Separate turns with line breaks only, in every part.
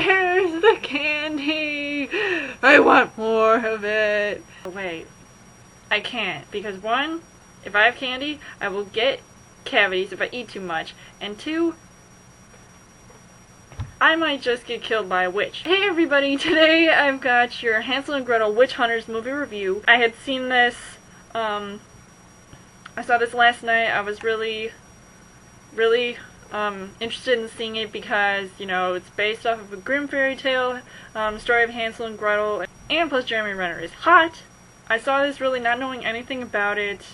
Where's the candy? I want more of it. Wait, I can't, because one, if I have candy, I will get cavities if I eat too much, and two, I might just get killed by a witch. Hey everybody, today I've got your Hansel and Gretel Witch Hunters movie review. I had seen this, I saw this last night. I was really interested in seeing it because, you know, it's based off of a Grimm fairy tale story of Hansel and Gretel, and plus Jeremy Renner is hot. I saw this really not knowing anything about it,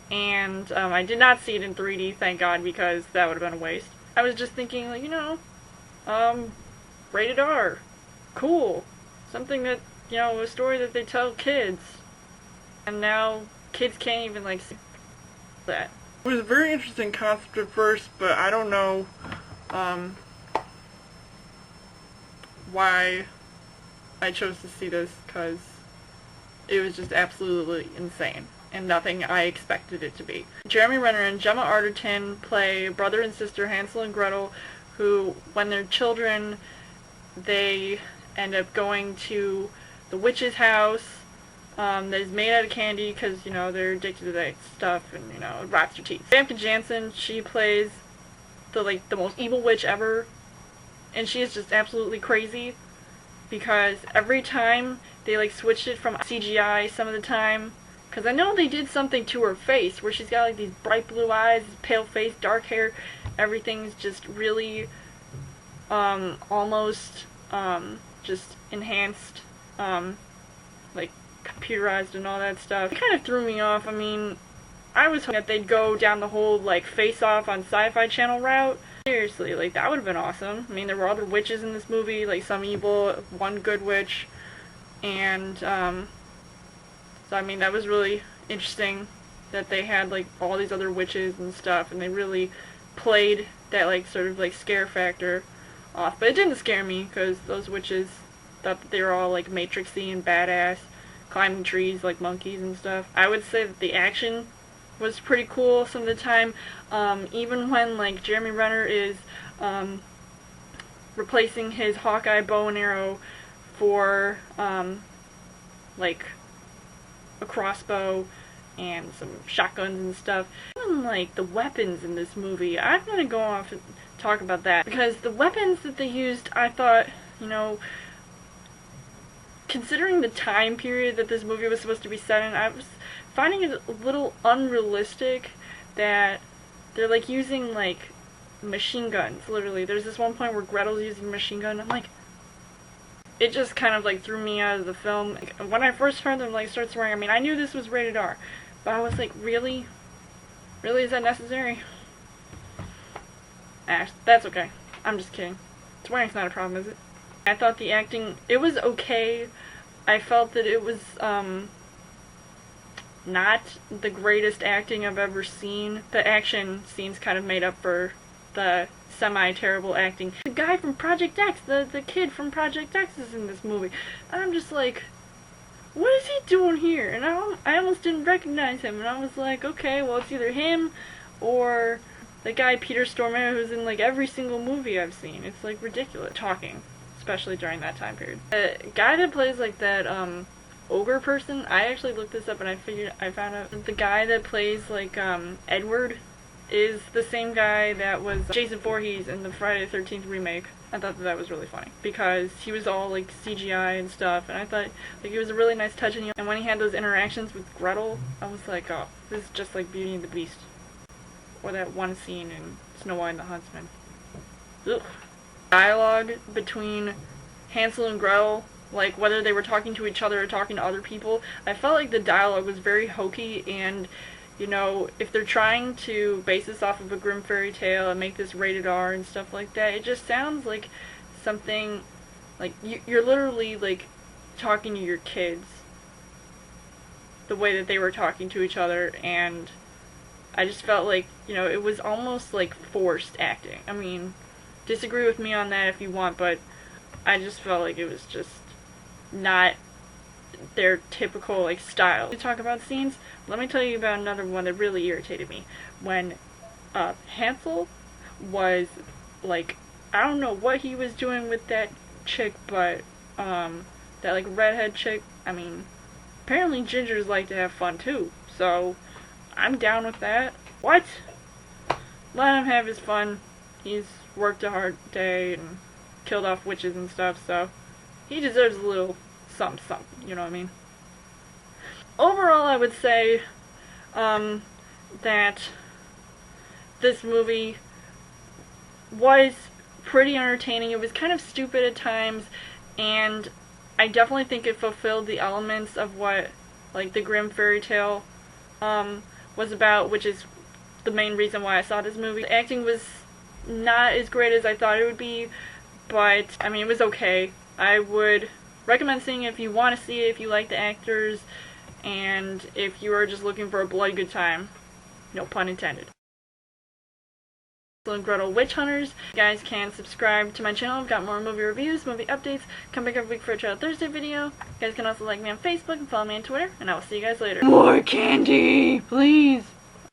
and I did not see it in 3D, thank God, because that would have been a waste. I was just thinking, like, you know, rated R, cool, something that, you know, a story that they tell kids, and now kids can't even, like, see that.
It was a very interesting concept at first, but I don't know why I chose to see this, because it was just absolutely insane and nothing I expected it to be. Jeremy Renner and Gemma Arterton play brother and sister Hansel and Gretel, who, when they're children, they end up going to the witch's house that is made out of candy because, you know, they're addicted to that stuff and, you know, it rots your teeth. Famke Janssen, she plays the most evil witch ever, and she is just absolutely crazy because every time they, like, switched it from CGI some of the time, because I know they did something to her face where she's got, like, these bright blue eyes, pale face, dark hair, everything's just really almost just enhanced, like, computerized and all that stuff. It kind of threw me off. I mean, I was hoping that they'd go down the whole, like, face-off on Sci-Fi Channel route. Seriously, like, that would have been awesome. I mean, there were other witches in this movie, like, some evil, one good witch, and, so, I mean, that was really interesting that they had, like, all these other witches and stuff, and they really played that, like, sort of, like, scare factor off. But it didn't scare me, because those witches thought that they were all, like, matrixy and badass, climbing trees like monkeys and stuff. I would say that the action was pretty cool some of the time, even when, like, Jeremy Renner is replacing his Hawkeye bow and arrow for like a crossbow and some shotguns and stuff. Even, like, the weapons in this movie, I'm gonna go off and talk about that, because the weapons that they used, I thought, you know, considering the time period that this movie was supposed to be set in, I was finding it a little unrealistic that they're, like, using, like, machine guns, literally. There's this one point where Gretel's using a machine gun, and I'm like, it just kind of, like, threw me out of the film. Like, when I first heard them, like, start swearing, I mean, I knew this was rated R, but I was like, really? Really, is that necessary? That's okay. I'm just kidding. Swearing's not a problem, is it? I thought the acting, it was okay. I felt that it was, not the greatest acting I've ever seen. The action scenes kind of made up for the semi-terrible acting. The guy from Project X, the kid from Project X is in this movie. And I'm just like, what is he doing here? And I almost didn't recognize him. And I was like, okay, well, it's either him or the guy Peter Stormare who's in, like, every single movie I've seen. It's, like, ridiculous. Talking. Especially during that time period. The guy that plays, like, that, ogre person, I actually looked this up and I found out that the guy that plays, like, Edward is the same guy that was Jason Voorhees in the Friday the 13th remake. I thought that was really funny, because he was all, like, CGI and stuff, and I thought, like, it was a really nice touch, and when he had those interactions with Gretel, I was like, oh, this is just like Beauty and the Beast. Or that one scene in Snow White and the Huntsman. Ugh. Dialogue between Hansel and Gretel, like, whether they were talking to each other or talking to other people, I felt like the dialogue was very hokey, and, you know, if they're trying to base this off of a Grimm fairy tale and make this rated R and stuff like that, it just sounds like something, like, you're literally, like, talking to your kids the way that they were talking to each other, and I just felt like, you know, it was almost like forced acting. I mean, disagree with me on that if you want, but I just felt like it was just not their typical, like, style. To talk about scenes, let me tell you about another one that really irritated me. When Hansel was, like, I don't know what he was doing with that
chick, but that like redhead chick, I mean, apparently gingers like to have fun too, so I'm down with that. What? Let him have his fun. He's worked a hard day and killed off witches and stuff, so he deserves a little something, something, you know what I mean? Overall, I would say that this movie was pretty entertaining. It was kind of stupid at times, and I definitely think it fulfilled the elements of what like the Grimm fairy tale was about, which is the main reason why I saw this movie. The acting was not as great as I thought it would be, but I mean, it was okay. I would recommend seeing it if you want to see it, if you like the actors, and if you are just looking for a bloody good time. No pun intended. Hansel and Gretel Witch Hunters. You guys can subscribe to my channel. I've got more movie reviews, movie updates. Come back every week for a Child Thursday video. You guys can also like me on Facebook and follow me on Twitter, and I will see you guys later. More candy, please!